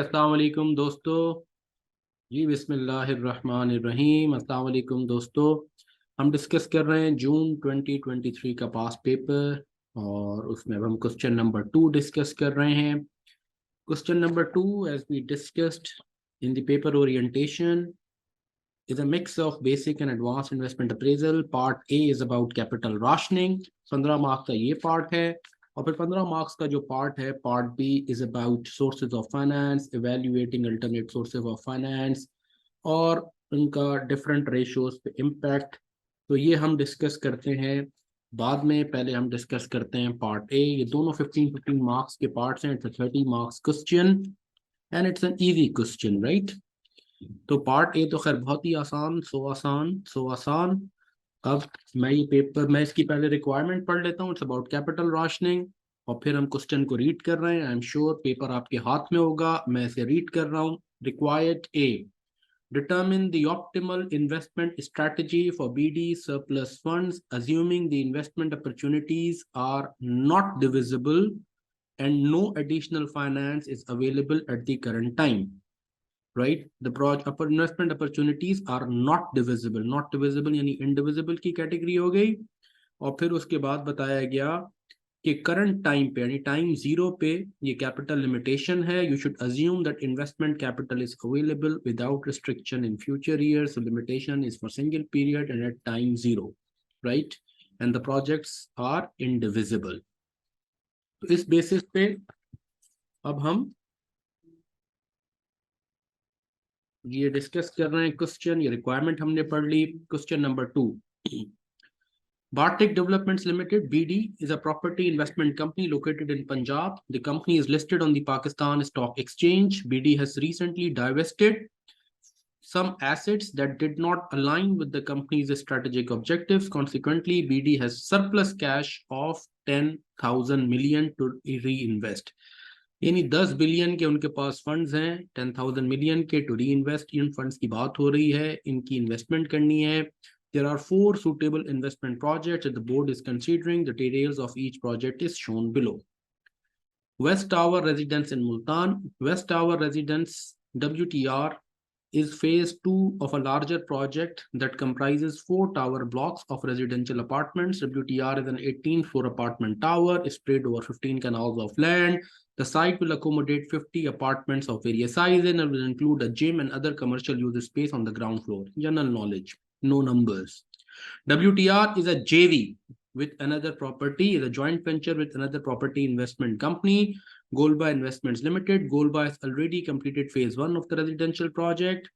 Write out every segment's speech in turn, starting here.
अस्सलाम वालेकुम दोस्तों। जी बिस्मिल्लाहिर्रहमानिर्रहीम। अस्सलाम वालेकुम दोस्तों। हम डिस्कस कर रहे हैं जून 2023 का पास पेपर, और उसमें अब हम क्वेश्चन नंबर 2 डिस्कस कर रहे हैं। Question number 2, as we discussed in the paper orientation, is a mix of basic and advanced investment appraisal. Part A is about capital rationing. 15 marks का ये पार्ट है, और फिर 15 मार्क्स का जो पार्ट है, part B is about sources of finance, evaluating alternate sources of finance और उनका डिफरेंट रेशियोज पे इम्पैक्ट। तो ये हम डिस्कस करते हैं बाद में। पहले हम डिस्कस करते हैं पार्ट ए। ये दोनों 15-15 मार्क्स के पार्ट्स हैं। It's a 30 marks question and it's an easy question, right. तो पार्ट ए तो खैर बहुत ही आसान, सो आसान। अब मैं इसकी पहले रिक्वायरमेंट पढ़ लेता हूँ। इट्स अबाउट कैपिटल राशनिंग, और फिर हम क्वेश्चन को रीड कर रहे हैं। आई एम श्योर पेपर आपके हाथ में होगा, मैं इसे रीड कर रहा हूँ। Required A, determine the optimal investment strategy for BD surplus funds, assuming the investment opportunities are not divisible and no additional finance is available at the current time. Right, the investment opportunities are not divisible. Not divisible यानी indivisible की category हो गई। और फिर उसके बाद बताया गया कि करंट टाइम पे यानी टाइम जीरो पे ये कैपिटल लिमिटेशन है। You should assume that investment capital is available without restriction in future years. Limitation is for single period and at time zero, right, and the projects are indivisible. तो इस basis पे अब हम ये discuss कर रहे हैं क्वेश्चन। ये रिक्वायरमेंट हमने पढ़ ली। Question number 2, Bartik Developments Limited (BD) is a property investment company located in Punjab. The company is listed on the Pakistan Stock Exchange. BD has recently divested some assets that did not align with the company's strategic objectives. Consequently, BD has surplus cash of 10,000 million to reinvest. यानी 10 billion के उनके पास funds हैं, 10,000 million के to री invest. इन funds की बात हो रही है, इनकी इन्वेस्टमेंट करनी है। There are 4 suitable investment projects that the board is considering. The details of each project is shown below. West Tower Residence in Multan. West Tower Residence WTR is phase 2 of a larger project that comprises 4 tower blocks of residential apartments. WTR is an 18-floor apartment tower spread over 15 canals of land. The site will accommodate 50 apartments of various sizes and will include a gym and other commercial use space on the ground floor. General knowledge, no numbers. WTR is a JV with another property, is a joint venture with another property investment company, Golba Investments Limited. Golba has already completed phase 1 of the residential project.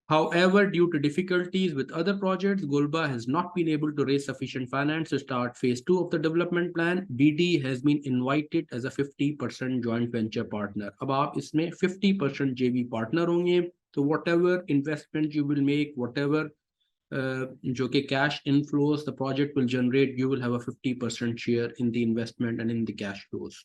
However, due to difficulties with other projects, Golba has not been able to raise sufficient finance to start phase 2 of the development plan. BD has been invited as a 50% joint venture partner. अब आप इसमें 50% JV partner होंगे, तो whatever investment you will make, whatever जो कि cash inflows the project will generate, you will have a 50% share in the investment and in the cash flows.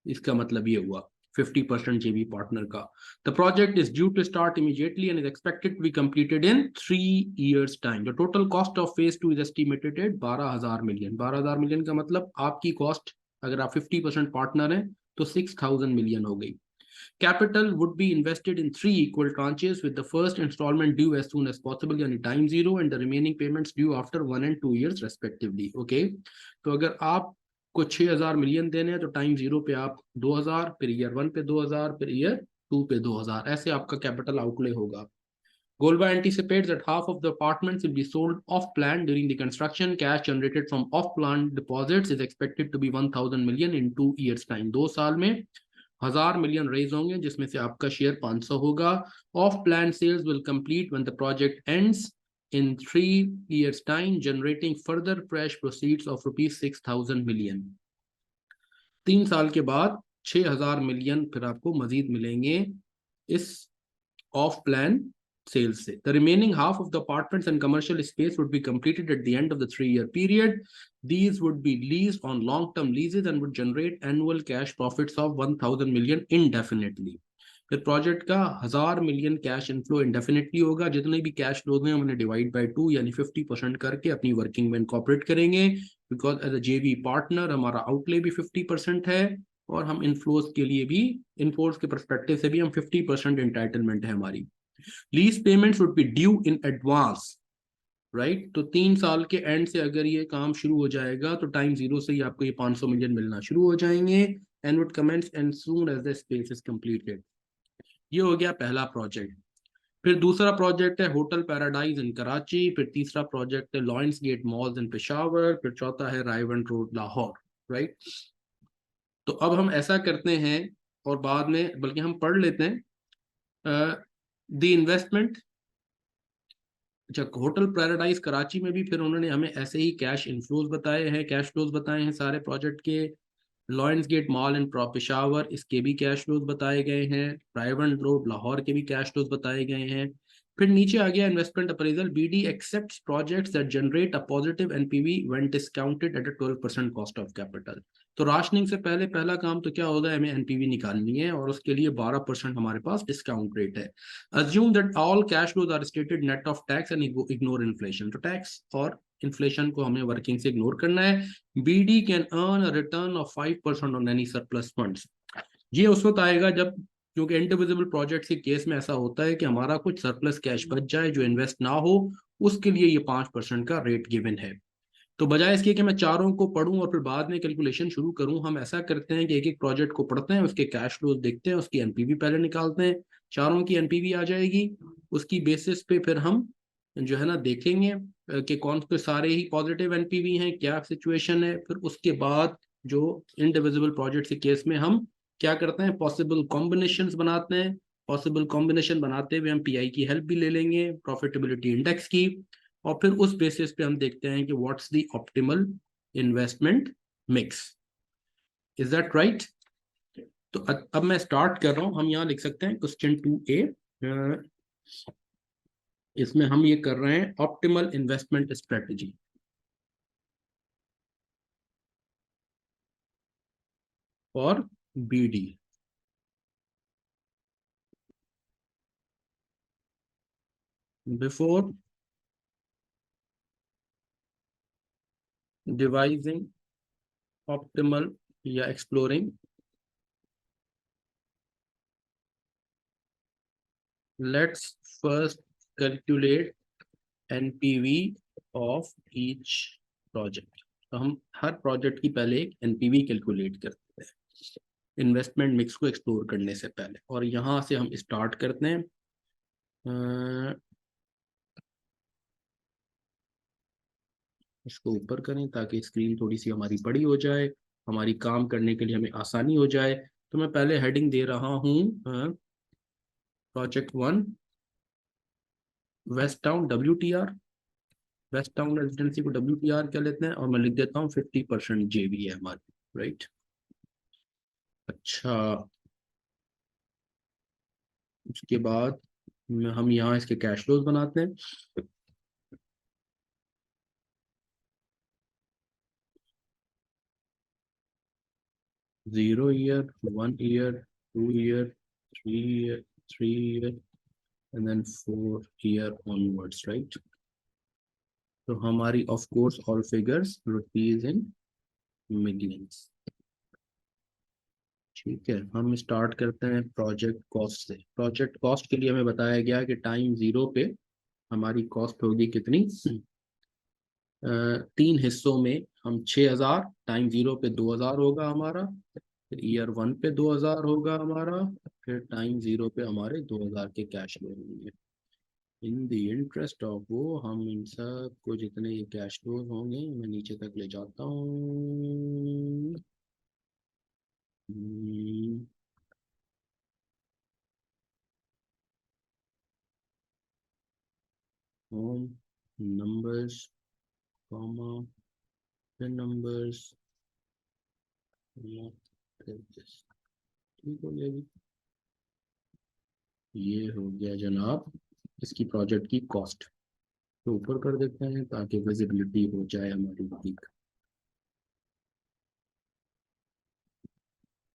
इसका मतलब ये हुआ 50% JV partner का. The project is due to start immediately and is expected to be completed in 3 years time. The total cost of phase 2 is estimated at 12,000 million. 12,000 million का मतलब आपकी cost अगर आप 50% पार्टनर हैं तो 6,000 million हो गई. Capital would be invested in 3 equal tranches with the first installment due as soon as possible यानी time zero and the remaining payments due after 1 and 2 years respectively. Okay, तो अगर आप को 6,000 मिलियन देने हैं तो टाइम जीरो पे आप 2,000, फिर ईयर 1 पे 2,000, फिर ईयर 2 पे 2,000, ऐसे आपका कैपिटल आउटले होगा. Golba anticipates that half of the apartments will be sold off-plan during the construction. Cash generated from off-plan deposits is expected to be 1,000 million in 2 years time. 2 साल में 1,000 million raise होंगे, जिसमें से आपका share 500 होगा. Off-plan sales will complete when the project ends in 3 years time, generating further fresh proceeds of rupees 6,000 million. 3 साल के बाद 6,000 मिलियन फिर आपको मजीद मिलेंगे इस ऑफ प्लान sales से. The remaining half of the apartments and commercial space would be completed at the end of the 3-year period. These would be leased on long-term leases and would generate annual cash profits of 1,000 million indefinitely. फिर project का 1,000 million cash inflow indefinitely होगा. जितने भी cash flows हैं हमने divide by 2 यानी 50% करके अपनी वर्किंग में इनकॉर्पोरेट करेंगे, बिकॉज एज अ जेवी पार्टनर हमारा आउटले भी 50% है और हम इनफ्लोज के लिए भी, इनफ्लोज के परस्पेक्टिव से भी हम 50% इंटाइटलमेंट है हमारी। Lease payments would be due in advance, right. तो 3 साल के एंड से अगर ये काम शुरू हो जाएगा तो टाइम जीरो से ही आपको ये 500 मिलियन मिलना शुरू हो जाएंगे, and would commence and soon as the space is completed. ये हो गया पहला प्रोजेक्ट। फिर दूसरा प्रोजेक्ट है होटल पैराडाइज इन कराची, फिर तीसरा प्रोजेक्ट है लॉयंस गेट मॉल्स इन पेशावर, फिर चौथा है रायवन रोड लाहौर, राइट। तो अब हम ऐसा करते हैं, और बाद में बल्कि हम पढ़ लेते हैं द इन्वेस्टमेंट। अच्छा, होटल पैराडाइज कराची में भी फिर उन्होंने हमें ऐसे ही कैश इनफ्लोज बताए हैं, कैश फ्लोज बताए हैं सारे प्रोजेक्ट के। Lions Gate mall in Peshawar, इसके भी कैश फ्लोज बताए गए हैं। रायवन रोड लाहौर के भी कैश फ्लोज बताए गए हैं। फिर नीचे आ गया investment appraisal, BD accepts projects that generate a positive NPV when discounted at a 12% cost of capital. तो राशनिंग से पहले पहला काम तो क्या होगा, हमें एनपीवी निकालनी है, और उसके लिए 12% हमारे पास डिस्काउंट रेट है। Assume that all cash flows are stated net of tax and ignore inflation. तो टैक्स और इन्फ्लेशन को हमें वर्किंग से इग्नोर करना है। BD can earn a return of 5% on any surplus funds. ये उस वक्त आएगा जब, क्योंकि इंडिविजुअल प्रोजेक्ट के केस में ऐसा होता है कि हमारा कुछ सरप्लस कैश बच जाए जो इन्वेस्ट ना हो, उसके लिए ये 5% का रेट गिवन है। तो बजाय इसके कि मैं चारों को पढ़ूं और फिर बाद में कैलकुलेशन शुरू करूं, हम ऐसा करते हैं कि एक एक प्रोजेक्ट को पढ़ते हैं, उसके कैश फ्लोज देखते हैं, उसकी एनपीवी पहले निकालते हैं। चारों की एनपीवी आ जाएगी, उसकी बेसिस पे फिर हम जो है ना देखेंगे कि कौन से सारे ही पॉजिटिव एनपीवी हैं, क्या सिचुएशन है। फिर उसके बाद जो इंडिविजुअल प्रोजेक्ट के केस में हम क्या करते हैं, पॉसिबल कॉम्बिनेशन बनाते हैं। पॉसिबल कॉम्बिनेशन बनाते हुए हम पीआई की हेल्प भी ले लेंगे, प्रॉफिटेबिलिटी इंडेक्स की, और फिर उस बेसिस पे हम देखते हैं कि what's the optimal investment mix. Is that right? तो अब मैं स्टार्ट कर रहा हूं। हम यहाँ लिख सकते हैं क्वेश्चन 2A। इसमें हम ये कर रहे हैं optimal investment strategy for BD. Before devising optimal या exploring, let's first calculate NPV of each project. तो हम हर प्रोजेक्ट की पहले एक एनपीवी कैलकुलेट करते हैं इन्वेस्टमेंट मिक्स को एक्सप्लोर करने से पहले, और यहाँ से हम स्टार्ट करते हैं। इसको ऊपर करें ताकि स्क्रीन थोड़ी सी हमारी बड़ी हो जाए, हमारी काम करने के लिए हमें आसानी हो जाए। तो मैं पहले हेडिंग दे रहा हूँ project 1 west town WTR। West town residency को WTR क्या लेते हैं, और मैं लिख देता हूँ 50% JV है हमारी, राइट। अच्छा, उसके बाद हम यहाँ इसके कैश फ्लोज बनाते हैं। 0 year, 1 year, 2 year, 3 year, 3 year, and then 4 year onwards, right? तो हमारी of course all figures rupees in millions. ठीक है, हम स्टार्ट करते हैं प्रोजेक्ट कॉस्ट से। प्रोजेक्ट कॉस्ट के लिए हमें बताया गया कि टाइम जीरो पे हमारी कॉस्ट होगी कितनी, 3 हिस्सों में। हम 6,000, टाइम जीरो पे 2,000 होगा हमारा, फिर ईयर 1 पे 2,000 होगा हमारा, फिर टाइम जीरो पे हमारे 2,000 के कैश फ्लो होंगे। इन द इंटरेस्ट ऑफ वो हम इन सब को जितने ये कैश फ्लो होंगे मैं नीचे तक ले जाता हूँ। होम नंबर्स कॉमा फिर नंबर्स, ठीक हो गया जी। ये हो गया जनाब इसकी प्रोजेक्ट की कॉस्ट। तो ऊपर कर देते हैं ताकि विजिबिलिटी हो जाए हमारी ठीक।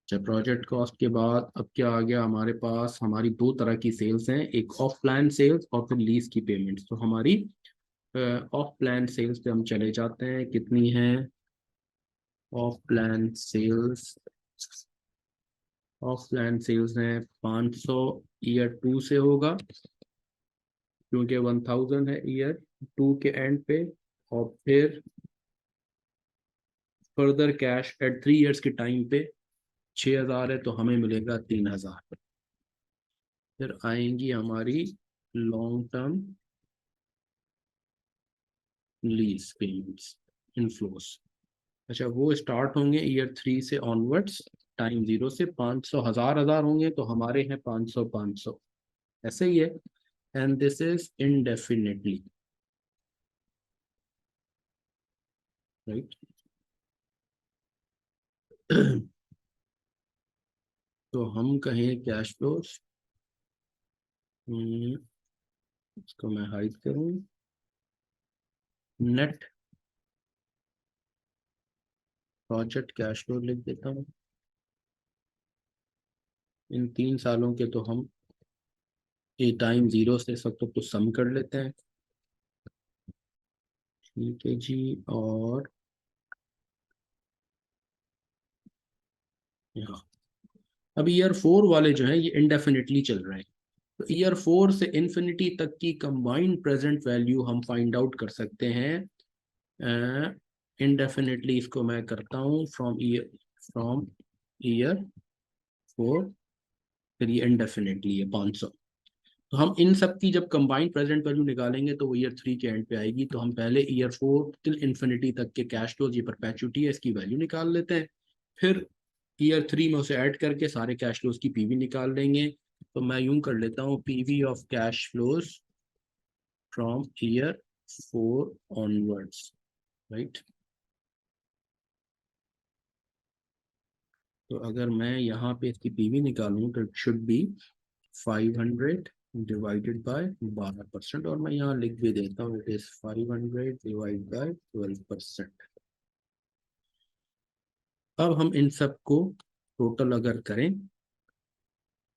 अच्छा, प्रोजेक्ट कॉस्ट के बाद अब क्या आ गया हमारे पास, हमारी दो तरह की सेल्स हैं, एक ऑफ प्लान सेल्स और फिर लीज की पेमेंट्स। तो हमारी ऑफ प्लान सेल्स पे हम चले जाते हैं, कितनी है off plan sales. Off land sales हैं 500 ईयर 2 से होगा, क्योंकि 1000 है ईयर 2 के एंड पे। और फिर फर्दर कैश एट 3 इयर्स के टाइम पे 6000 है, तो हमें मिलेगा 3000। फिर आएंगी हमारी long term lease payments inflows. अच्छा, वो स्टार्ट होंगे ईयर 3 से ऑनवर्ड्स, टाइम 0 से 500 हजार हजार होंगे, तो हमारे हैं 500 500, ऐसे ही है। And this is indefinitely, right. तो हम कहें कैश फ्लोस, इसको मैं हाइड करूं, नेट प्रोजेक्ट कैश फ्लो लिख देता हूँ। इन 3 सालों के तो हम ये टाइम 0 से सब तो सम कर लेते हैं। ठीक है जी। और यहाँ अब ईयर 4 वाले जो हैं ये इंडेफिनिटली चल रहे हैं, तो ईयर 4 से इन्फिनिटी तक की कंबाइंड प्रेजेंट वैल्यू हम फाइंड आउट कर सकते हैं। इंडेफिनिटली इसको मैं करता हूँ फ्रॉम ईयर 4, फिर ये इंडेफिनिटली है 500। तो हम इन सब की जब कंबाइंड प्रेजेंट वैल्यू निकालेंगे तो वो ईयर 3 के एंड पे आएगी। तो हम पहले ईयर 4 टिल इन्फिनिटी तक के कैश फ्लोज, ये परपेचुटी है, इसकी वैल्यू निकाल लेते हैं। फिर ईयर 3 में उसे ऐड करके सारे कैश फ्लोज की पीवी निकाल लेंगे। तो मैं यूं कर लेता हूँ, PV of cash flows from year 4 onwards, right. तो अगर मैं यहाँ पे इसकी पीवी निकालूं तो it should be 500 divided by 12%, और मैं यहाँ लिख भी देता हूँ, इट इज 500 डिवाइड बाय 12%। अब हम इन सब को टोटल अगर करें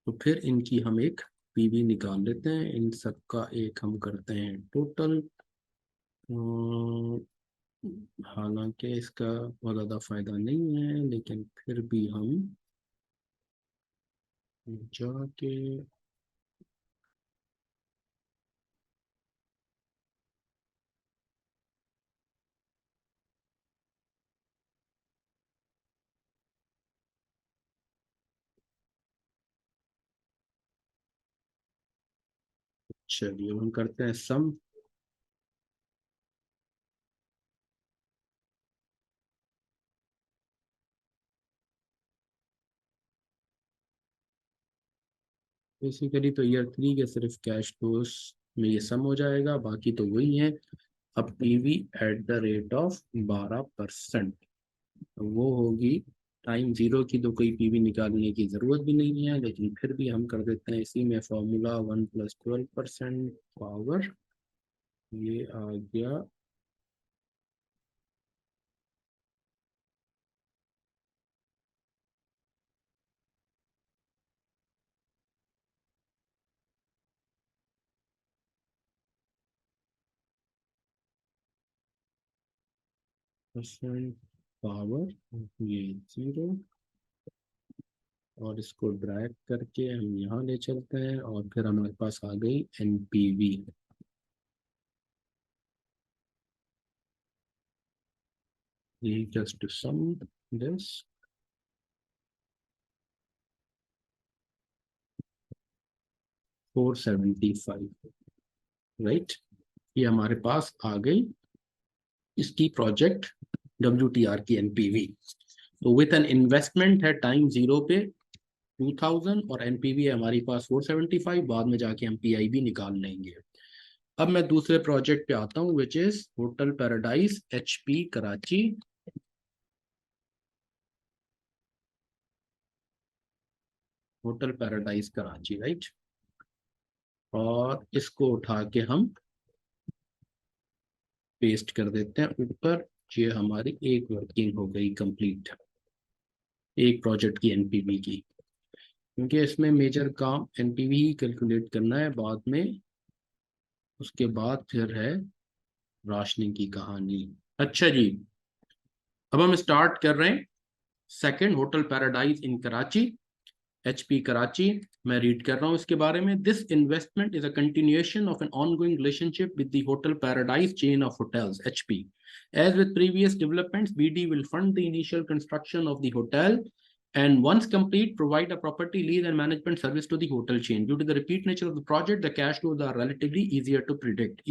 तो फिर इनकी हम एक पीवी निकाल लेते हैं। इन सब का एक हम करते हैं टोटल। हालांकि इसका बहुत ज़्यादा फायदा नहीं है, लेकिन फिर भी हम जाके चलिए हम करते हैं सम। बेसिकली तो ईयर 3 के सिर्फ कैश फ्लोस में ये सम हो जाएगा, बाकी तो वही है। अब PV at the rate of 12%, वो होगी टाइम 0 की, तो कोई पीवी निकालने की जरूरत भी नहीं है, लेकिन फिर भी हम कर देते हैं इसी में फॉर्मूला 1 + 12% पावर, ये आ गया 12% पावर, ये 0। और इसको ड्रैग करके हम यहाँ ले चलते हैं, और फिर हमारे पास आ गई NPV. Just to sum this 475, right. ये हमारे पास आ गई इसकी प्रोजेक्ट WTR की एनपीवी। तो विथ एन इन्वेस्टमेंट है टाइम 0 पे 2000, और एनपीवी है हमारी पास 475, बाद में जाके हम पीआईबी निकाल लेंगे। अब मैं दूसरे प्रोजेक्ट पे आता हूँ, which is hotel paradise HP Karachi. Hotel paradise Karachi, right. और इसको उठा के हम पेस्ट कर देते हैं ऊपर। ये हमारी एक वर्किंग हो गई कंप्लीट, एक प्रोजेक्ट की एनपीवी की। क्योंकि इसमें मेजर काम एनपीवी ही कैलकुलेट करना है, बाद में उसके बाद फिर है राशनिंग की कहानी। अच्छा जी, अब हम स्टार्ट कर रहे हैं सेकंड होटल पैराडाइज इन कराची। HP कराची, मैं रीड कर रहा हूँ इसके बारे में. This investment is a continuation of an ongoing relationship with the hotel paradise chain of hotels HP. As with previous developments, BD will fund the initial construction of the hotel and once complete, provide a property lease and management service to the hotel chain. Due to the repeat nature of the project, the cash flows are relatively easy to predict.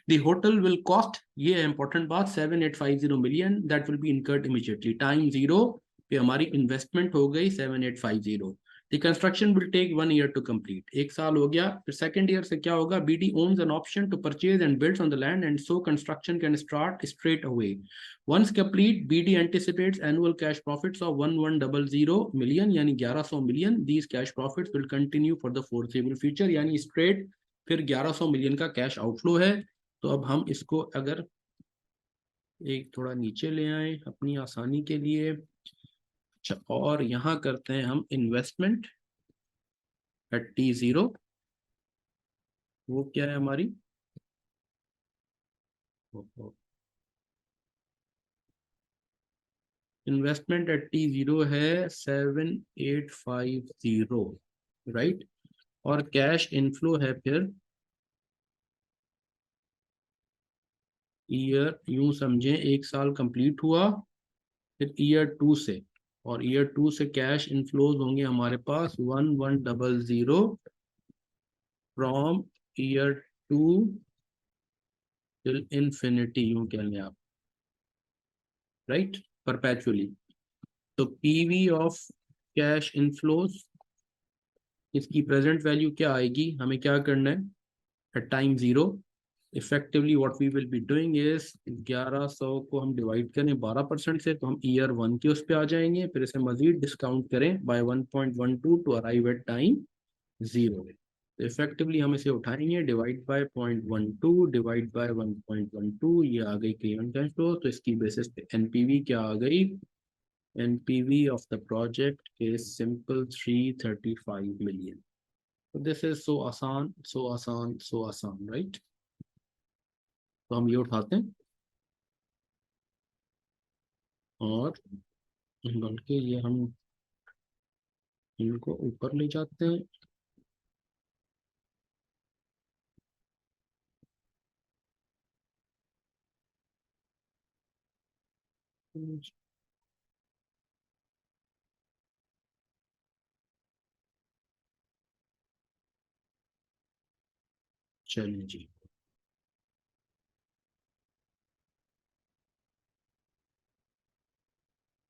The hotel will cost, ये है important बात, 7850 million that will be incurred immediately. Time zero पे हमारी investment हो गई 7850. The construction will take 1 year to complete. एक साल हो गया. फिर second year से क्या होगा? BD owns an option to purchase and builds on the land and so construction can start straight away. Once complete, BD anticipates annual cash profits of 1100 million यानी 1100 million. These cash profits will continue for the foreseeable future यानी straight फिर 1100 million का cash outflow है. तो अब हम इसको अगर एक थोड़ा नीचे ले आए अपनी आसानी के लिए. अच्छा, और यहाँ करते हैं हम इन्वेस्टमेंट एट T0. वो क्या है हमारी? इन्वेस्टमेंट एट T0 है 7850, राइट. और कैश इनफ्लो है फिर ईयर, यूं समझें एक साल कंप्लीट हुआ फिर ईयर 2 से, और ईयर 2 से कैश इनफ्लोज होंगे हमारे पास 1100 फ्रॉम ईयर 2 टिल इन्फिनिटी, यूं कह लें आप, राइट, परपेचुअली. तो पीवी ऑफ कैश इनफ्लोज, इसकी प्रेजेंट वैल्यू क्या आएगी? हमें क्या करना है at time zero? Effectively what we will be doing is 1100 को हम डिवाइड करें 12% से, तो हम ईयर 1 के उस पे आ जाएंगे. फिर इसे मजीद डिस्काउंट करें by 1.12 to arrive at time zero. तो इफेक्टिवली हम इसे उठाएंगे, डिवाइड बाय 0.12 डिवाइड बाय 1.12, ये आ गई क्लियर कैश फ्लो. तो इसकी बेसिस पे एनपीवी क्या आ गई? NPV of the project is simple 335 million. तो दिस इज सो आसान, सो आसान, सो आसान, राइट. तो हम ये उठाते हैं और बल्कि ये हम इनको ऊपर ले जाते हैं. चलिए जी.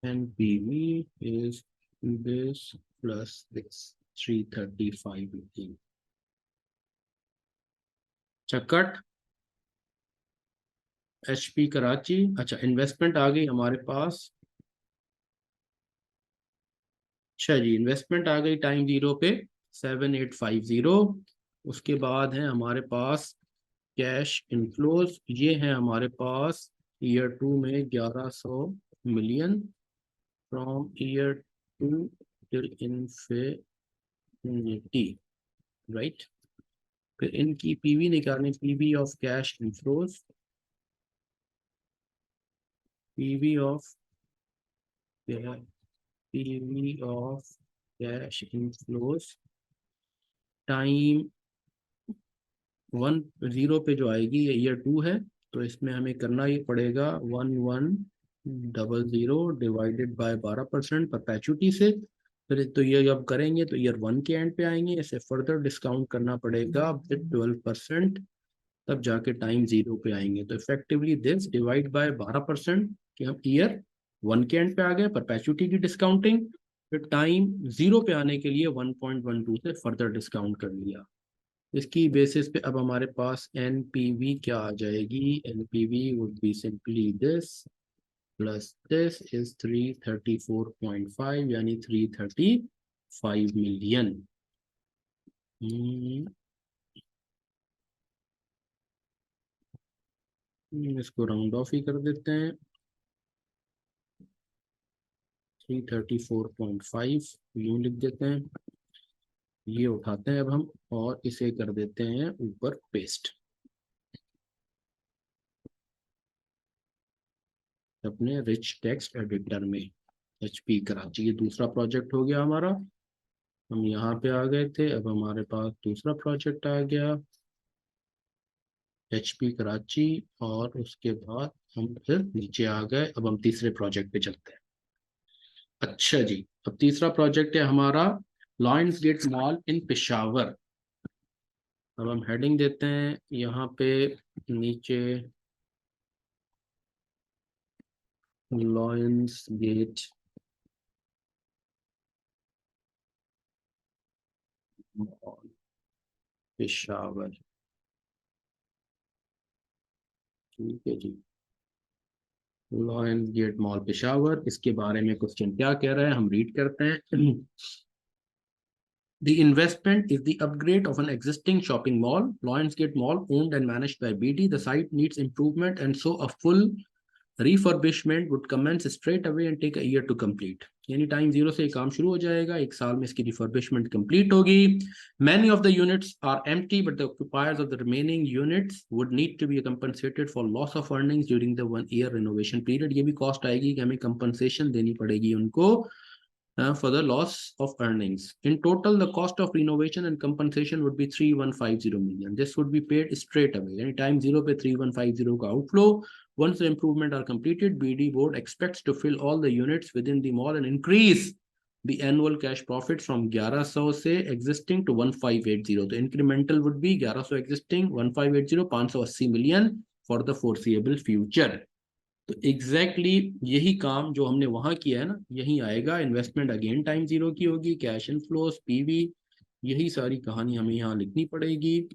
NPV is this plus this 335 million. चक्कट HP Karachi. अच्छा, इन्वेस्टमेंट आ गई हमारे पास. अच्छा जी, इन्वेस्टमेंट आ गई टाइम जीरो पे 7850. उसके बाद है हमारे पास कैश इनफ्लोज, ये है हमारे पास ईयर 2 में 1100 million from year 2 till infinity, right. फिर इनकी पीवी निकालने, PV of cash inflows, PV of PV of cash inflows time 10 पे जो आएगी ये ईयर 2 है. तो इसमें हमें करना ये पड़ेगा 1100 डिवाइडेड बाय 12% परपेचुटी से. फिर तो ये जब करेंगे तो ईयर 1 के एंड पे आएंगे, इसे फर्दर डिस्काउंट करना पड़ेगा विद 12%, तब जाके टाइम जीरो पे आएंगे. तो इफेक्टिवली दिस डिवाइड बाय 12% कि हम ईयर 1 के एंड पे आ गए, परपेचुटी की डिस्काउंटिंग, फिर टाइम जीरो पे आने के लिए 1.12 से फर्दर डिस्काउंट कर लिया. इसकी बेसिस पे अब हमारे पास एनपीवी क्या आ जाएगी? NPV would be simply this plus this is 334.5 यानी 335 मिलियन. इसको राउंड ऑफ ही कर देते हैं, 334.5 यूं लिख देते हैं. ये उठाते हैं अब हम और इसे कर देते हैं ऊपर पेस्ट अपने रिच टेक्स्ट एडिटर में. HP कराची, ये दूसरा प्रोजेक्ट हो गया हमारा। हम यहाँ पे आ गए थे, अब हमारे पास दूसरा प्रोजेक्ट आ गया HP कराची, और उसके बाद हम फिर नीचे आ गए। अब हम तीसरे प्रोजेक्ट पे चलते हैं। अच्छा जी, अब तीसरा प्रोजेक्ट है हमारा Lions Gate mall in Peshawar. अब हम हेडिंग देते हैं यहाँ पे नीचे, लॉयंस गेट मॉल पेशावर। ठीक है जी, लॉयंस गेट मॉल पेशावर, इसके बारे में क्वेश्चन क्या कह रहा है हम रीड करते हैं। The investment is the upgrade of an existing shopping mall, Lionsgate Mall, owned and managed by BD. The site needs improvement, and so a full refurbishment would commence straight away and take a year to complete. यानी time zero से काम शुरू हो जाएगा, एक साल में इसकी रिफर्बिशमेंट कंप्लीट होगी. Many of the units are empty, but the occupiers of the remaining units would need to be compensated for loss of earnings during the 1 year renovation period. ये भी कॉस्ट आएगी कि हमें कंपनसेशन देनी पड़ेगी उनको for the loss of earnings. In total, the cost of renovation and compensation would be 3150 million. This would be paid straight away. Anytime zero पे 3150 का outflow. Once the improvement are completed, BD board expects to fill all the units within the mall and increase the annual cash profits from 1100 से existing to 1580. The incremental would be 1100 existing, 1580, 580 million for the foreseeable future. तो exactly यही काम जो हमने वहां किया है ना, यही आएगा. इन्वेस्टमेंट अगेन टाइम जीरो की होगी, कैश इनफ्लोस, पीवी, यही सारी कहानी हमें यहाँ लिखनी पड़ेगी.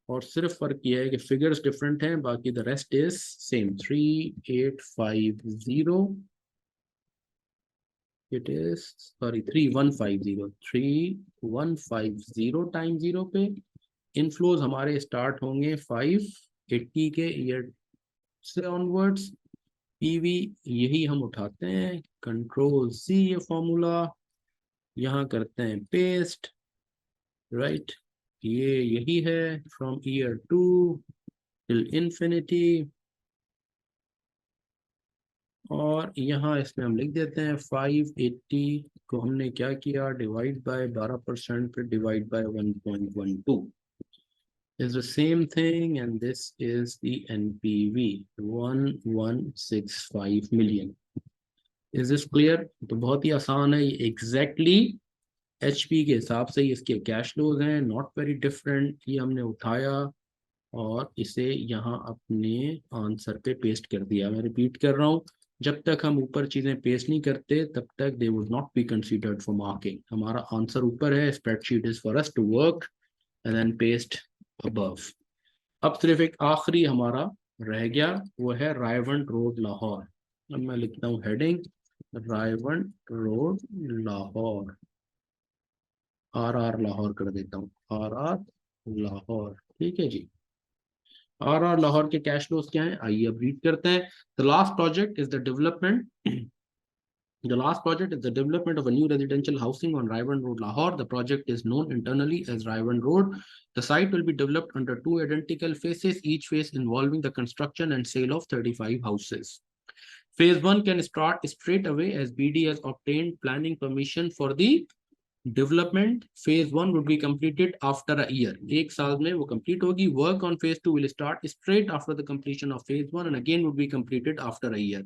और सिर्फ फर्क यह है कि फिगर्स डिफरेंट हैं, बाकी the rest is same. 3850, it is sorry 3150 time zero पे. इनफ्लोज हमारे स्टार्ट होंगे 580 के ईयर से ऑनवर्ड्स. पीवी यही हम उठाते हैं, कंट्रोल सी ये फॉर्मूला, यहाँ करते हैं पेस्ट, राइट. ये यही है from year two till infinity. और यहाँ इसमें हम लिख देते हैं 580 को हमने क्या किया, डिवाइड बाय 12% फिर divide by 1.12 is the same thing, and this is the NPV 1165 million. Is this clear? तो बहुत ही आसान है, ये एग्जैक्टली एचपी के हिसाब से इसके कैश फ्लोज हैं, नॉट वेरी डिफरेंट. ये हमने उठाया और इसे यहाँ अपने आंसर पे पेस्ट कर दिया. मैं रिपीट कर रहा हूँ, जब तक हम ऊपर चीजें पेस्ट नहीं करते तब तक they would not be considered for marking. हमारा आंसर ऊपर है, spreadsheet is for us to work and then paste above. अब सिर्फ एक आखिरी हमारा रह गया, वो है रायवंड रोड लाहौर. अब मैं लिखता हूँ heading Raiwind road Lahore, RR Lahore कर देता हूँ, RR लाहौर. ठीक है जी. RR लाहौर के कैश फ्लोज क्या है, आइए अब रीड करते हैं. The last project is the development The last project is the development of a new residential housing on Raiwan Road, Lahore. The project is known internally as Raiwan Road. The site will be developed under two identical phases, each phase involving the construction and sale of 35 houses. Phase 1 can start straight away as BD has obtained planning permission for the development. Phase 1 would be completed after a year. एक साल में वो complete होगी. Work on phase 2 will start straight after the completion of phase 1 and again would be completed after a year.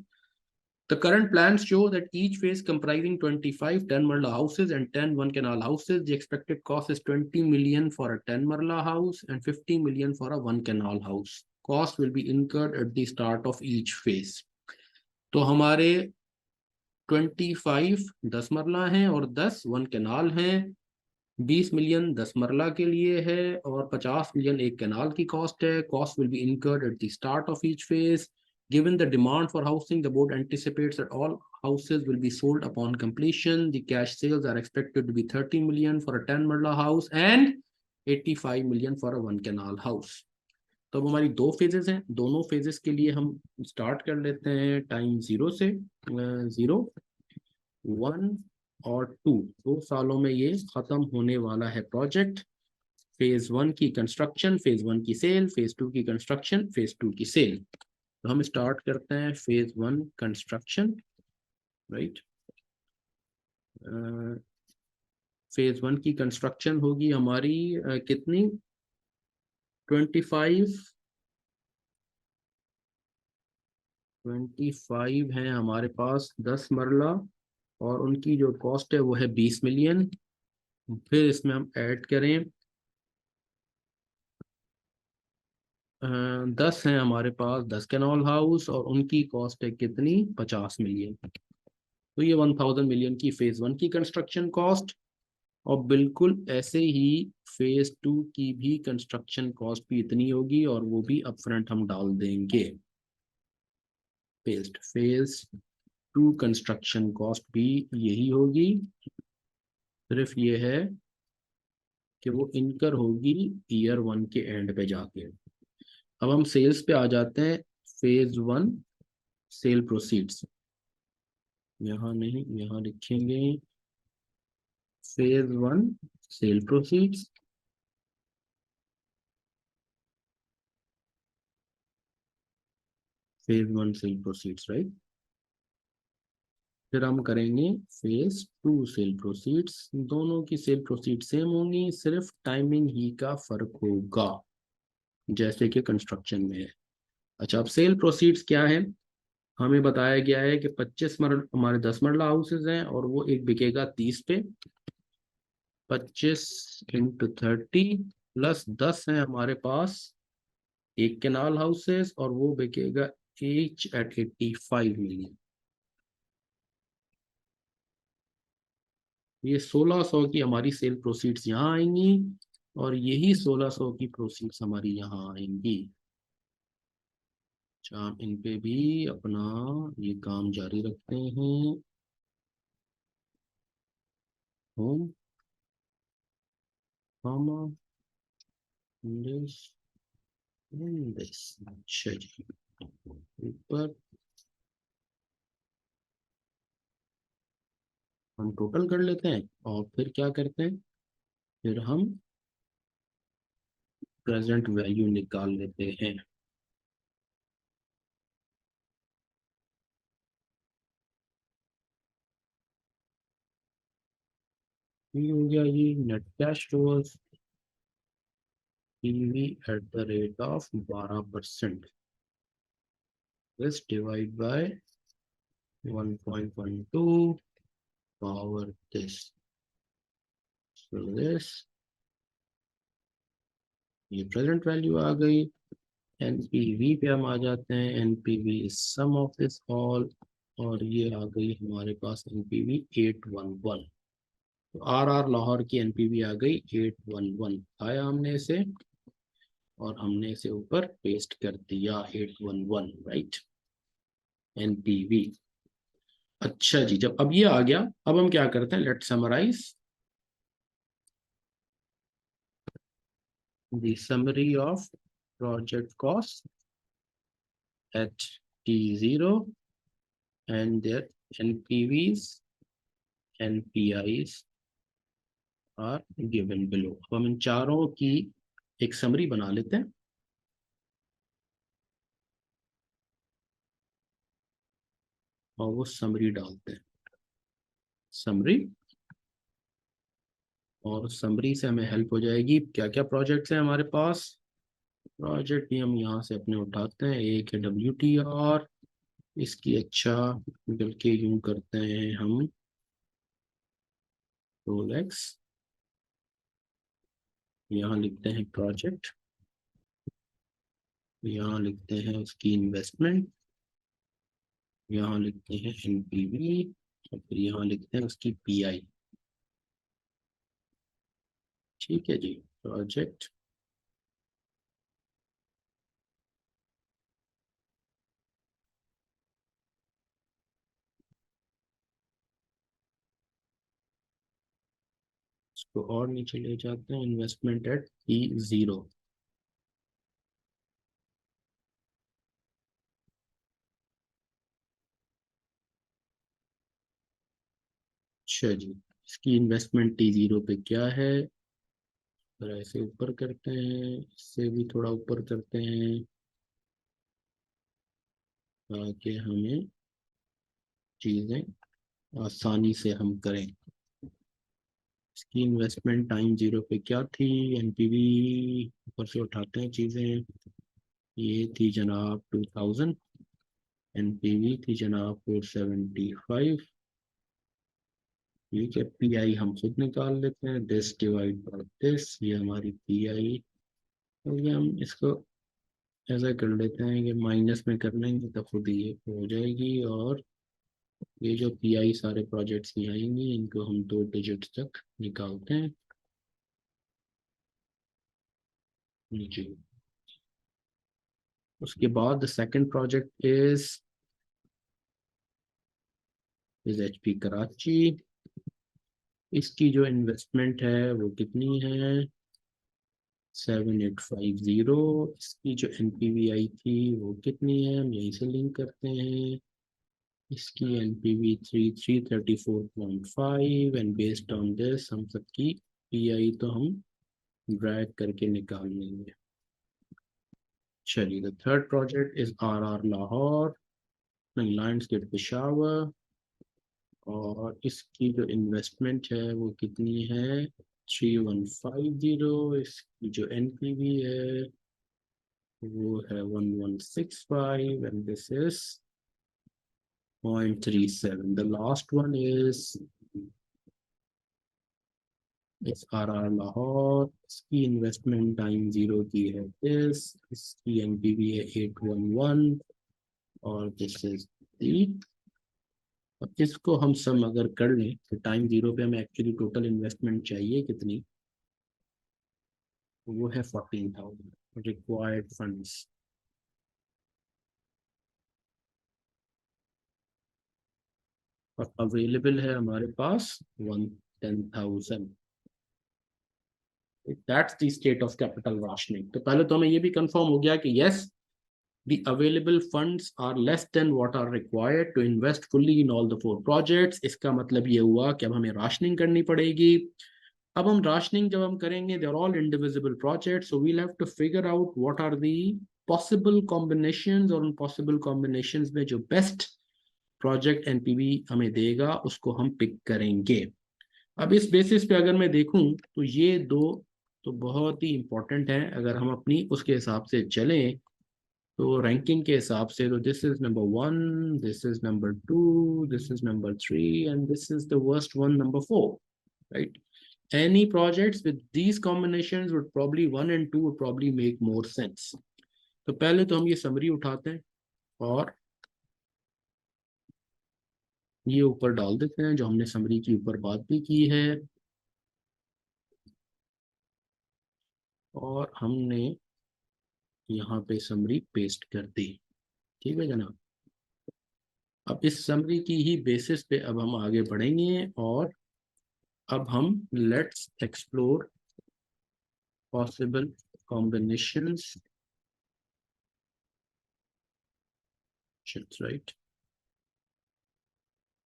The current plans show that each phase comprising 25 10-marla houses and 10 one-canal houses. The expected cost is 20 million for a 10-marla house and 50 million for a one-canal house. Cost will be incurred at the start of each phase. तो हमारे 25 10 मरला हैं और 10 one canal हैं. 20 million 10 मरला के लिए है और 50 मिलियन एक कैनाल की कॉस्ट है. Cost will be incurred at the start of each phase. Given the demand for housing, the board anticipates that all houses will be sold upon completion. The cash sales are expected to be 30 million for a 10 marla house and 85 million for a one canal house. तो अब हमारी दो phases हैं, दोनों phases के लिए हम start कर लेते हैं टाइम जीरो से. 0 1 और 2, 2 सालों में ये खत्म होने वाला है प्रोजेक्ट. फेज 1 की कंस्ट्रक्शन, फेज 1 की सेल, फेज 2 की कंस्ट्रक्शन, फेज 2 की सेल. तो हम स्टार्ट करते हैं phase 1 construction, right. Phase one की कंस्ट्रक्शन होगी हमारी कितनी 25 है हमारे पास 10 मरला, और उनकी जो कॉस्ट है वो है 20 मिलियन। फिर इसमें हम ऐड करें 10 है हमारे पास 10 कैनॉल हाउस, और उनकी कॉस्ट है कितनी 50 मिलियन। तो ये 1000 मिलियन की फेज वन की कंस्ट्रक्शन कॉस्ट। और बिल्कुल ऐसे ही फेज टू की भी कंस्ट्रक्शन कॉस्ट भी इतनी होगी, और वो भी अपफ्रंट हम डाल देंगे। फेज टू कंस्ट्रक्शन कॉस्ट भी यही होगी, सिर्फ ये है कि वो इनकर होगी ईयर वन के एंड पे जाके। अब हम सेल्स पे आ जाते हैं। फेज वन सेल प्रोसीड्स, यहाँ नहीं यहाँ लिखेंगे phase one sale proceeds. Phase one sale proceeds, right. फिर हम करेंगे फेज टू सेल प्रोसीड्स। दोनों की सेल प्रोसीड सेम होंगी, सिर्फ टाइमिंग ही का फर्क होगा, जैसे कि कंस्ट्रक्शन में है। अच्छा, अब सेल प्रोसीड्स क्या है? हमें बताया गया है कि 25 मरल हमारे 10 मरला हाउसेज हैं, और वो एक बिकेगा 30 पे। 25 × 30 प्लस 10 है हमारे पास एक केनाल हाउसेस, और वो बिकेगा एच एट 85 मिलियन। ये 1600 की हमारी सेल प्रोसीड्स यहाँ आएंगी, और यही 1600 की प्रोसीड्स हमारी यहाँ आएंगी। अच्छा, हम इन पे भी अपना ये काम जारी रखते हैं। होम हम दिस दिस, अच्छा जी। ऊपर हम टोटल कर लेते हैं, और फिर क्या करते हैं, फिर हम प्रेजेंट वैल्यू निकाल लेते हैं। ये हो गया ये net cash flows PV at the rate of 12%, this divide by 1.12 power this, so this, ये प्रेजेंट वैल्यू आ गई। एनपीवी पे हम आ जाते हैं। NPV is sum of this all, और ये आ गई हमारे पास एनपीवी 811। तो आर लाहौर की एनपीवी आ गई 811। आया हमने इसे, और हमने इसे ऊपर पेस्ट कर दिया 811, राइट। एनपीवी। अच्छा जी, जब अब ये आ गया, अब हम क्या करते हैं, let summarise the summary of project cost at T0 and their NPVs, NPIs are given below। अब हम इन चारों की एक समरी बना लेते हैं, और वो समरी डालते हैं। समरी, और समरी से हमें हेल्प हो जाएगी। क्या क्या प्रोजेक्ट्स हैं हमारे पास? प्रोजेक्ट भी हम यहाँ से अपने उठाते हैं। एक है WTR, इसकी अच्छा बल्कि यूं करते हैं हम रोलेक्स, यहाँ लिखते हैं प्रोजेक्ट, यहाँ लिखते हैं उसकी इन्वेस्टमेंट, यहाँ लिखते हैं एनपीवी, और फिर यहाँ लिखते हैं उसकी पीआई। ठीक है जी। प्रोजेक्ट, इसको और नीचे ले जाते हैं, इन्वेस्टमेंट एट T0। अच्छा जी, इसकी इन्वेस्टमेंट T0 पे क्या है? फिर ऐसे ऊपर करते हैं, इससे भी थोड़ा ऊपर करते हैं, ताकि हमें चीज़ें आसानी से हम करें। इसकी इन्वेस्टमेंट टाइम 0 पे क्या थी, एनपीवी ऊपर से उठाते हैं चीज़ें। ये थी जनाब 2000, एनपीवी थी जनाब 475। ठीक है, पीआई हम खुद निकाल लेते हैं, दिस डिवाइड बाय दिस, ये हमारी पीआई। तो ये हम इसको ऐसा कर लेते हैं कि माइनस में कर लेंगे तो खुद ही ये हो जाएगी। और ये जो पीआई सारे प्रोजेक्ट्स की आएंगी इनको हम 2 डिजिट्स तक निकालते हैं। जी, उसके बाद the second project is HP Karachi. इसकी जो इन्वेस्टमेंट है वो कितनी है, 7850। इसकी जो एनपीवी आई थी वो कितनी है, हम यहीं से लिंक करते हैं। इसकी NPV 3334.5 and based on this हम सबकी पीआई तो हम ड्रैग करके निकाल लेंगे। चलिए, the third project is R Lahore, नहीं लैंडस्केप पेशावर। और इसकी जो इन्वेस्टमेंट है वो कितनी है, 3150। इसकी जो एनपीवी है वो है 1165 and this is 0.37। The last one is R Lahore. इसकी इन्वेस्टमेंट टाइम 0 की है दिस, इसकी एनपीवी है 811 और दिस इज दी। अब इसको हम सम अगर कर लें तो टाइम 0 पे हमें एक्चुअली टोटल इन्वेस्टमेंट चाहिए कितनी, वो है 14,000 रिक्वायर्ड फंड्स। और अवेलेबल है हमारे पास 110,000। That's the state of capital rationing. तो पहले तो हमें ये भी कंफर्म हो गया कि yes, the available funds are less than what are required to invest fully in all the 4 projects। इसका मतलब ये हुआ कि अब हमें राशनिंग करनी पड़ेगी। अब हम राशनिंग जब हम करेंगे, they are all indivisible project, so we'll have to figure out what are the possible combinations, और उन पॉसिबल कॉम्बिनेशंस में जो बेस्ट प्रोजेक्ट एनपीवी हमें देगा उसको हम पिक करेंगे। अब इस बेसिस पे अगर मैं देखूं तो ये दो तो बहुत ही इंपॉर्टेंट है। अगर हम अपनी उसके हिसाब से चलें तो रैंकिंग के हिसाब से तो this is number 1, this is number 2, this is number 3 and this is the worst one, number 4, right. Any projects with these combinations would probably 1 and 2 would probably make more sense। तो पहले तो हम ये summary उठाते हैं और ये ऊपर डाल देते हैं जो हमने समरी की ऊपर बात भी की है। और हमने यहाँ पे समरी पेस्ट कर दी। ठीक है जनाब। अब इस समरी की ही बेसिस पे अब हम आगे बढ़ेंगे और अब हम let's explore possible combinations, right.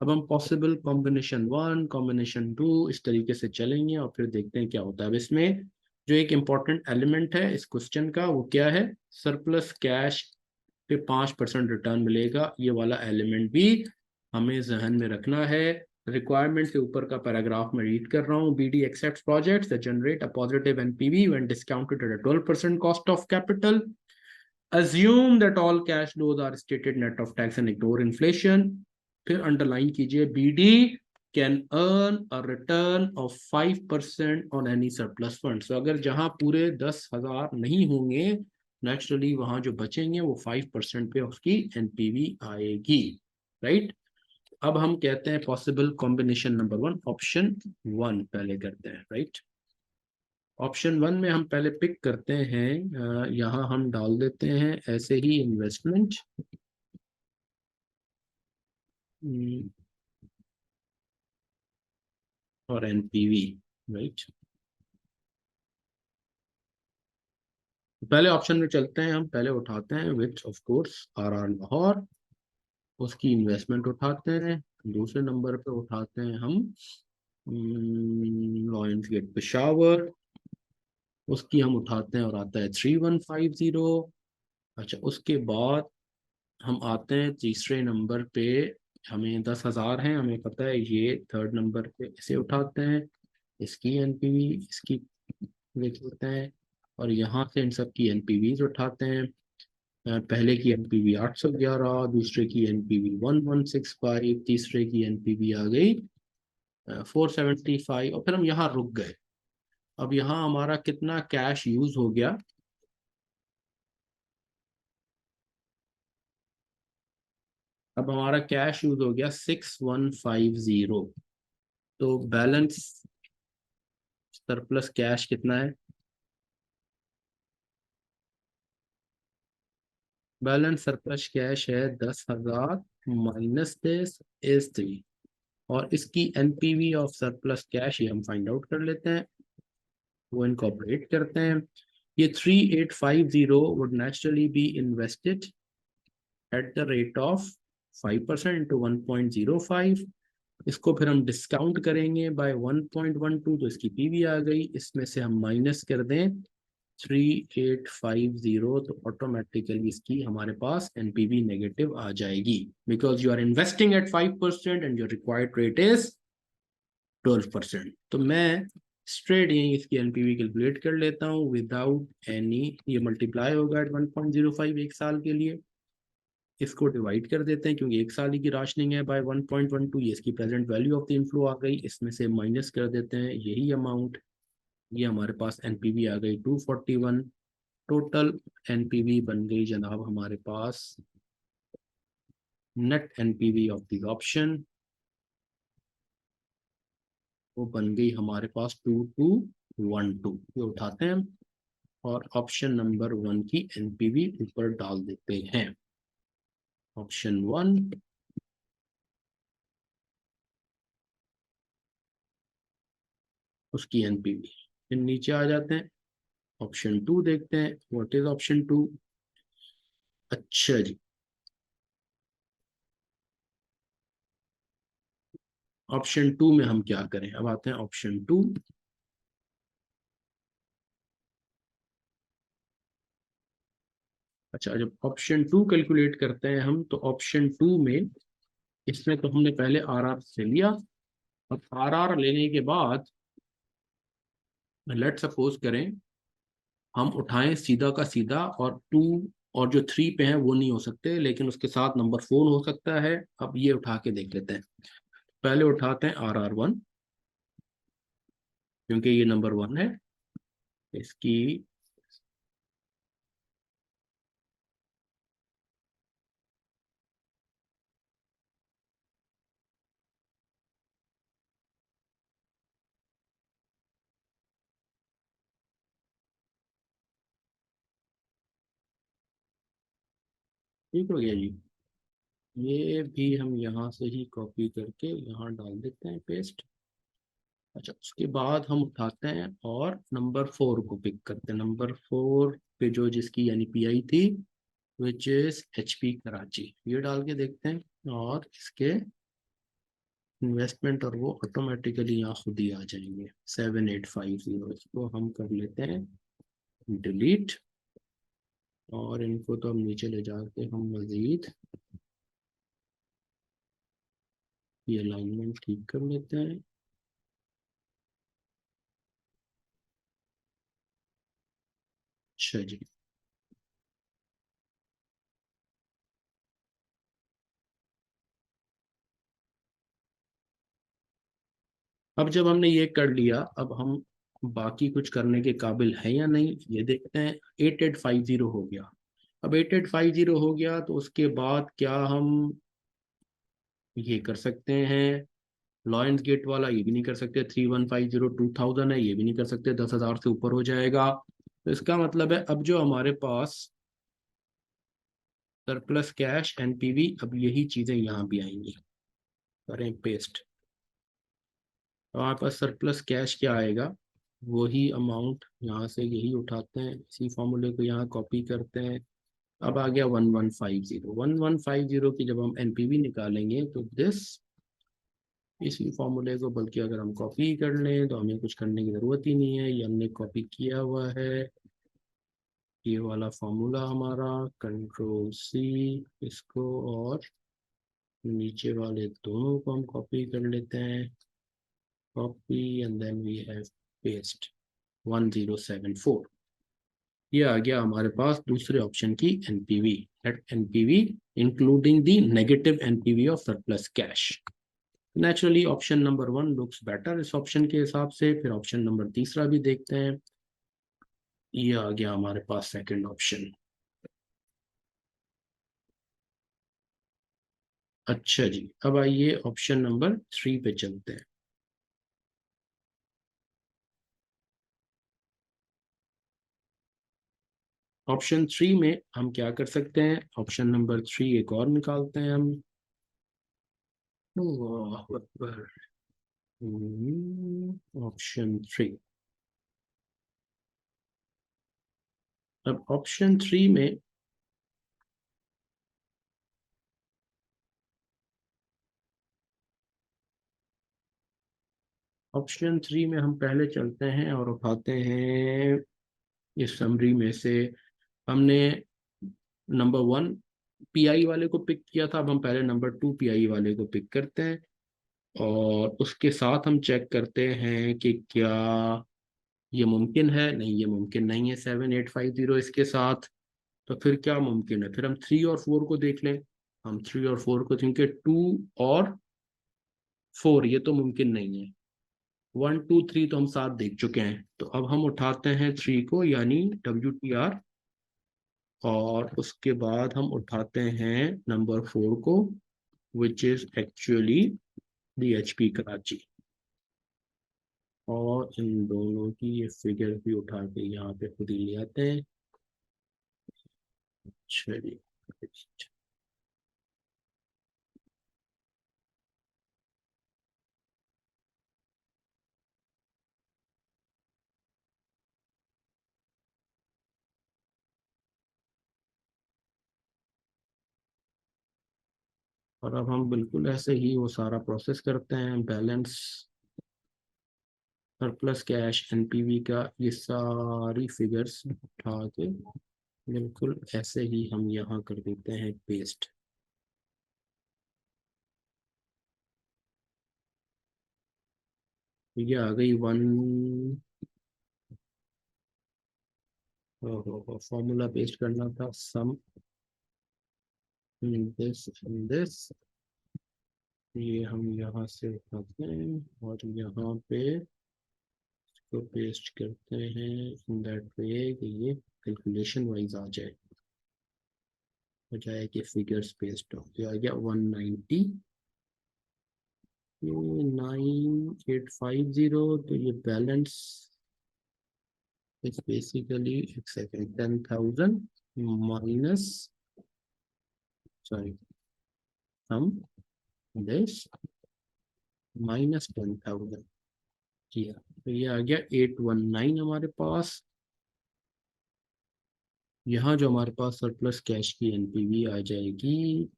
अब हम पॉसिबल कॉम्बिनेशन 1, कॉम्बिनेशन 2 इस तरीके से चलेंगे और फिर देखते हैं क्या होता है। अब इसमें जो एक इम्पॉर्टेंट एलिमेंट है इस क्वेश्चन का वो क्या है, सरप्लस कैश पे 5% रिटर्न मिलेगा, ये वाला एलिमेंट भी हमें जहन में रखना है। रिक्वायरमेंट के ऊपर का पैराग्राफ में रीड कर रहा हूँ। BD accepts projects that generate a positive NPV when discounted at a 12% cost of capital. Assume that all cash flows are stated net of tax and ignore inflation। फिर underline कीजिए BD can earn a return of 5% on any surplus funds। तो अगर जहां पूरे 10,000 नहीं होंगे naturally वहां जो बचेंगे वो 5% पे उसकी एनपीवी आएगी, राइट। अब हम कहते हैं पॉसिबल कॉम्बिनेशन नंबर 1, ऑप्शन 1 पहले करते हैं, राइट। ऑप्शन 1 में हम पहले पिक करते हैं, यहाँ हम डाल देते हैं ऐसे ही इन्वेस्टमेंट और एनपीवी, राइट। पहले ऑप्शन में चलते हैं, हम पहले उठाते हैं which of course R Lahore, उसकी इन्वेस्टमेंट उठाते हैं। दूसरे नंबर पे उठाते हैं हम लॉयंस गेट पेशावर, उसकी हम उठाते हैं और आता है 3150। अच्छा, उसके बाद हम आते हैं तीसरे नंबर पे, हमें 10,000 है, हमें पता है ये थर्ड नंबर पे इसे उठाते हैं। इसकी एनपीवी इसकी देख लेते हैं, और यहाँ से इन सब की एनपीवीज उठाते हैं। पहले की एनपीवी 811, दूसरे की एनपीवी 1165, तीसरे की एनपीवी आ गई 475, और फिर हम यहाँ रुक गए। अब यहाँ हमारा कितना कैश यूज हो गया? अब हमारा कैश यूज हो गया 6150। तो बैलेंस सरप्लस कैश कितना है? बैलेंस सरप्लस कैश है 10,000 माइनस दिस इज 3, और इसकी एनपीवी ऑफ सरप्लस कैश ये हम फाइंड आउट कर लेते हैं, वो इनकॉर्पोरेट करते हैं। ये 3850 would naturally be invested at the rate of 5% into 1.05। इसको फिर हम डिस्काउंट करेंगे बाय 1.12, तो इसकी पीवी आ गई। इसमें से हम माइनस कर दें 3850, तो ऑटोमेटिकली इसकी हमारे पास एनपीवी नेगेटिव आ जाएगी, because you are investing at 5% and your required rate is 12%। तो मैं स्ट्रेट यही इसकी एनपीवी कैलकुलेट कर लेता हूँ विदाउट एनी, ये मल्टीप्लाई होगा एट 1.05 एक साल के लिए। इसको डिवाइड कर देते हैं क्योंकि एक साल ही की राशनिंग है, बाय 1.12, ये इसकी present value of the inflow आ गई। इसमें से माइनस कर देते हैं यही अमाउंट, ये हमारे पास एनपीवी आ गई 241। टोटल एनपीवी बन गई जनाब हमारे पास, net NPV of the option वो बन गई हमारे पास 2212। ये उठाते हैं और ऑप्शन नंबर 1 की एनपीवी ऊपर डाल देते हैं। ऑप्शन 1, उसकी एनपीवी। फिर नीचे आ जाते हैं, ऑप्शन 2 देखते हैं, व्हाट इज ऑप्शन 2। अच्छा जी, ऑप्शन 2 में हम क्या करें? अब आते हैं ऑप्शन 2। अच्छा, जब ऑप्शन 2 कैलकुलेट करते हैं हम, तो ऑप्शन 2 में इसमें तो हमने पहले आरआर से लिया। अब आरआर लेने के बाद लेट सपोज करें हम उठाएं सीधा का सीधा, और 2 और जो 3 पे है वो नहीं हो सकते, लेकिन उसके साथ नंबर 4 हो सकता है। अब ये उठा के देख लेते हैं। पहले उठाते हैं RR1, क्योंकि ये नंबर 1 है। इसकी ठीक हो गया जी। ये भी हम यहाँ से ही कॉपी करके यहाँ डाल देते हैं पेस्ट। अच्छा, उसके बाद हम उठाते हैं और नंबर 4 को पिक करते हैं। नंबर 4 पे जो जिसकी यानी पीआई थी, विच इज एचपी कराची, ये डाल के देखते हैं, और इसके इन्वेस्टमेंट और वो ऑटोमेटिकली यहाँ खुद ही आ जाएंगे 7850। इसको हम कर लेते हैं डिलीट, और इनको तो हम नीचे ले जाके हम मजीद ये अलाइनमेंट ठीक कर लेते हैं। अच्छा जी, अब जब हमने ये कर लिया, अब हम बाकी कुछ करने के काबिल है या नहीं ये देखते हैं। 8850 हो गया। अब 8850 हो गया तो उसके बाद क्या हम ये कर सकते हैं? लॉयंस गेट वाला ये भी नहीं कर सकते, 3150 2000 है, ये भी नहीं कर सकते, 10,000 से ऊपर हो जाएगा। तो इसका मतलब है अब जो हमारे पास सरप्लस कैश एनपीवी, अब यही चीजें यहाँ भी आएंगी। करें पेस्ट, तो हमारे पास सरप्लस कैश क्या आएगा? वही अमाउंट यहाँ से यही उठाते हैं, इसी फॉर्मूले को यहाँ कॉपी करते हैं। अब आ गया 1150। की जब हम एनपीवी निकालेंगे तो दिस, इसी फॉर्मूले को बल्कि अगर हम कॉपी कर लें तो हमें कुछ करने की ज़रूरत ही नहीं है, ये हमने कॉपी किया हुआ है। ये वाला फॉर्मूला हमारा, कंट्रोल सी, इसको और नीचे वाले दोनों को हम कॉपी कर लेते हैं। copy and then we have paste 1074. ये आ गया हमारे पास दूसरे ऑप्शन की NPV, NPV including the negative NPV of surplus cash. Naturally option number 1 looks better इस ऑप्शन के हिसाब से। फिर ऑप्शन नंबर तीसरा भी देखते हैं। ये आ गया हमारे पास सेकंड ऑप्शन। अच्छा जी, अब आइए ऑप्शन नंबर 3 पे चलते हैं। ऑप्शन 3 में हम क्या कर सकते हैं, ऑप्शन नंबर 3 एक और निकालते हैं हम। ऑप्शन 3, अब ऑप्शन 3 में हम पहले चलते हैं और उठाते हैं इस समरी में से। हमने नंबर 1 पीआई वाले को पिक किया था, अब हम पहले नंबर 2 पीआई वाले को पिक करते हैं और उसके साथ हम चेक करते हैं कि क्या ये मुमकिन है। नहीं, ये मुमकिन नहीं है 7850 इसके साथ। तो फिर क्या मुमकिन है, फिर हम 3 और 4 को देख लें। हम 3 और 4 को, क्योंकि 2 और 4 ये तो मुमकिन नहीं है। 1 2 3 तो हम साथ देख चुके हैं, तो अब हम उठाते हैं 3 को यानी WTR, और उसके बाद हम उठाते हैं नंबर 4 को which is actually DHP Karachi. और इन दोनों की ये फिगर भी उठा के यहाँ पे खुद ही ले आते हैं। चलिए, और अब हम बिल्कुल ऐसे ही वो सारा प्रोसेस करते हैं। बैलेंस, सरप्लस कैश, एनपीवी का ये सारी फिगर्स उठा के बिल्कुल ऐसे ही हम यहाँ कर देते हैं पेस्ट। ये आ गई 1, फॉर्मूला पेस्ट करना था, सम दिस इन दिस। ये हम यहाँ से उठाते हैं और यहाँ पे इसको पेस्ट करते हैं इन दैट वे कि ये कैलकुलेशन वाइज आ जाए, हो जाए कि फिगर्स पेस्ट हो। ये आ गया 190 9850। तो ये बैलेंस इज बेसिकली एक सेकेंड 10,000 माइनस, सॉरी, हम दिस माइनस 10,000 किया। तो ये आ गया 819 हमारे पास। यहाँ जो हमारे पास सरप्लस कैश की एनपीवी आ जाएगी,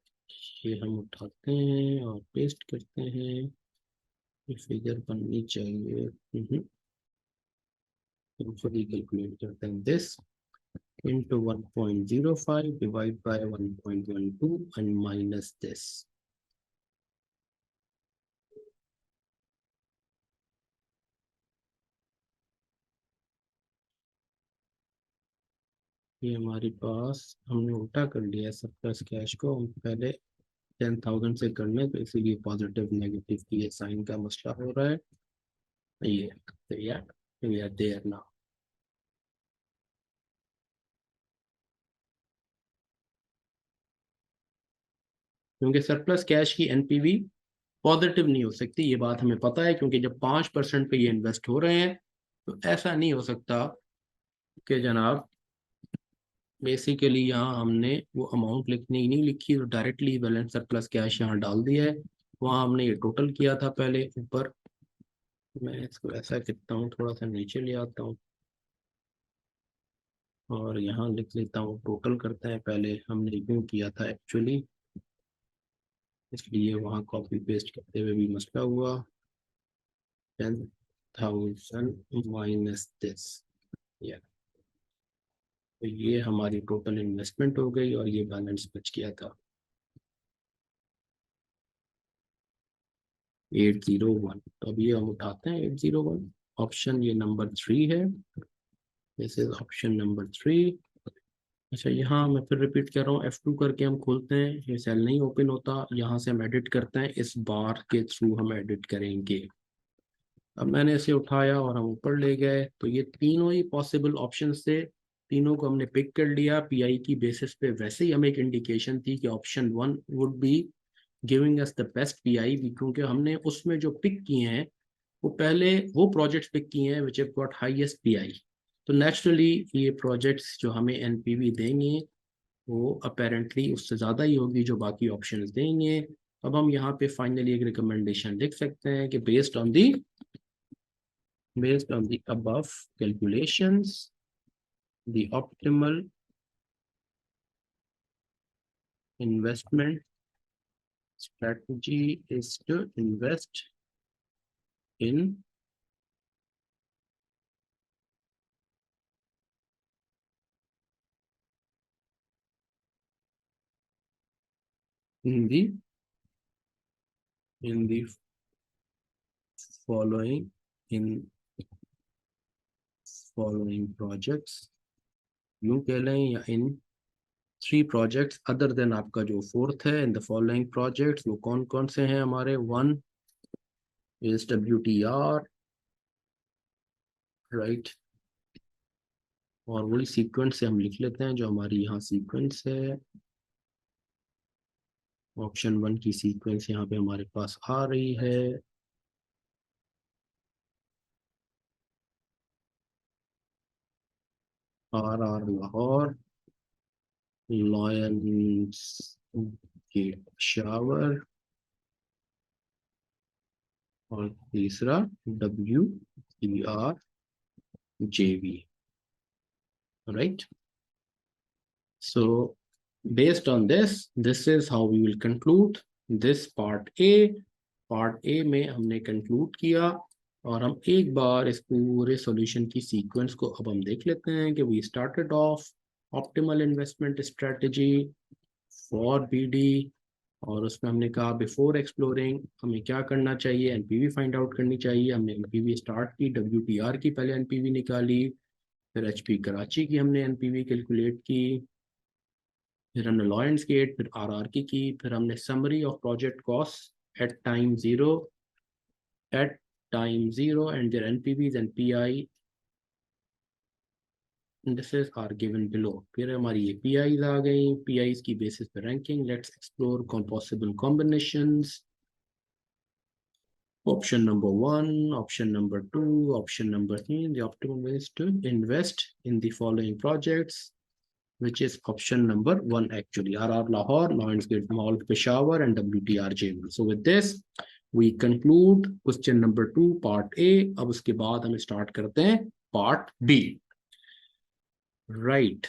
ये हम उठाते हैं और पेस्ट करते हैं। ये फिगर बननी चाहिए। खुद ही कैलकुलेट करते हैं। This into 1.05 divide by 1.12 and minus this। ये हमारे पास हमने उल्टा कर लिया सरप्लस कैश को। हम पहले 10,000 से करने, तो इसीलिए पॉजिटिव नेगेटिव की ये साइन का मसला हो रहा है। ये तो यार देयर ना, क्योंकि सरप्लस कैश की एनपीवी पॉजिटिव नहीं हो सकती, ये बात हमें पता है, क्योंकि जब 5% पे ये इन्वेस्ट हो रहे हैं तो ऐसा नहीं हो सकता कि जनाब बेसिकली यहाँ हमने वो अमाउंट लिखनी ही नहीं लिखी और डायरेक्टली बैलेंस सरप्लस कैश यहाँ डाल दिया है। वहाँ हमने ये टोटल किया था पहले ऊपर। मैं इसको ऐसा करता हूँ, थोड़ा सा नीचे ले आता हूँ और यहाँ लिख लेता हूँ टोटल करते हैं। पहले हमने यूँ किया था एक्चुअली, इसलिए वहाँ कॉपी पेस्ट करते हुए भी मसला हुआ। 10,000 माइनस दिस, तो ये हमारी टोटल इन्वेस्टमेंट हो गई और ये बैलेंस बच गया था। 801। तो अभी हम उठाते हैं 801। ऑप्शन ये नंबर 3 है। This is option number 3। अच्छा, यहाँ मैं फिर रिपीट कर रहा हूँ, F2 करके हम खोलते हैं, ये सेल नहीं ओपन होता, यहाँ से हम एडिट करते हैं, इस बार के थ्रू हम एडिट करेंगे। अब मैंने इसे उठाया और हम ऊपर ले गए, तो ये तीनों ही पॉसिबल ऑप्शंस थे, तीनों को हमने पिक कर लिया पीआई की बेसिस पे। वैसे ही हमें एक इंडिकेशन थी कि option 1 would be giving us the best pi, क्योंकि हमने उसमें जो पिक किए हैं वो पहले वो प्रोजेक्ट्स पिक किए हैं which have got highest pi. तो नेचुरली ये प्रोजेक्ट्स जो हमें एनपीवी देंगे वो अपेरेंटली उससे ज़्यादा ही होगी जो बाकी ऑप्शंस देंगे। अब हम यहाँ पे फाइनली एक रिकमेंडेशन लिख सकते हैं कि based on the above calculations, the optimal investment strategy is to invest in in the in the following in following projects, यूं कह लें, या इन 3 projects अदर देन आपका जो 4th है, इन द फॉलोइंग प्रोजेक्ट्स। वो कौन कौन से हैं हमारे? 1 इज WTR, राइट। और वही सीक्वेंस से हम लिख लेते हैं जो हमारी यहाँ सीक्वेंस है। ऑप्शन 1 की सीक्वेंस यहाँ पे हमारे पास आ रही है। RR लाहौर, लॉयंस गेट शावर, और तीसरा WTRJV, right. So based on this, this is how we will conclude this part A। Part A में हमने कंक्लूड किया, और हम एक बार इस पूरे सॉल्यूशन की सीक्वेंस को अब हम देख लेते हैं कि we started off optimal investment strategy for BD, और उसमें हमने कहा बिफोर एक्सप्लोरिंग हमें क्या करना चाहिए, एनपीवी फाइंड आउट करनी चाहिए। हमने एनपीवी स्टार्ट की, WTR की पहले एनपीवी निकाली, फिर एचपी कराची की हमने एनपीवी कैलकुलेट की, फिर हमने लॉयंस गेट, फिर आरआर की, फिर हमने summary of project cost at time zero and their NPVs and PI indices are given below। फिर हमारी ये पीआईज आ गई, पीआईज की बेसिस पे ranking. Let's explore possible combinations. Option number 1, option number 2, option number 3, the optimum ways to invest in the following projects, which is option number 1 actually, RR Lahore, Lionsgate Mall, Peshawar, and WTRJ1। So with this, we conclude question number 2, part A। अब उसके बाद हम start करते हैं part B, right।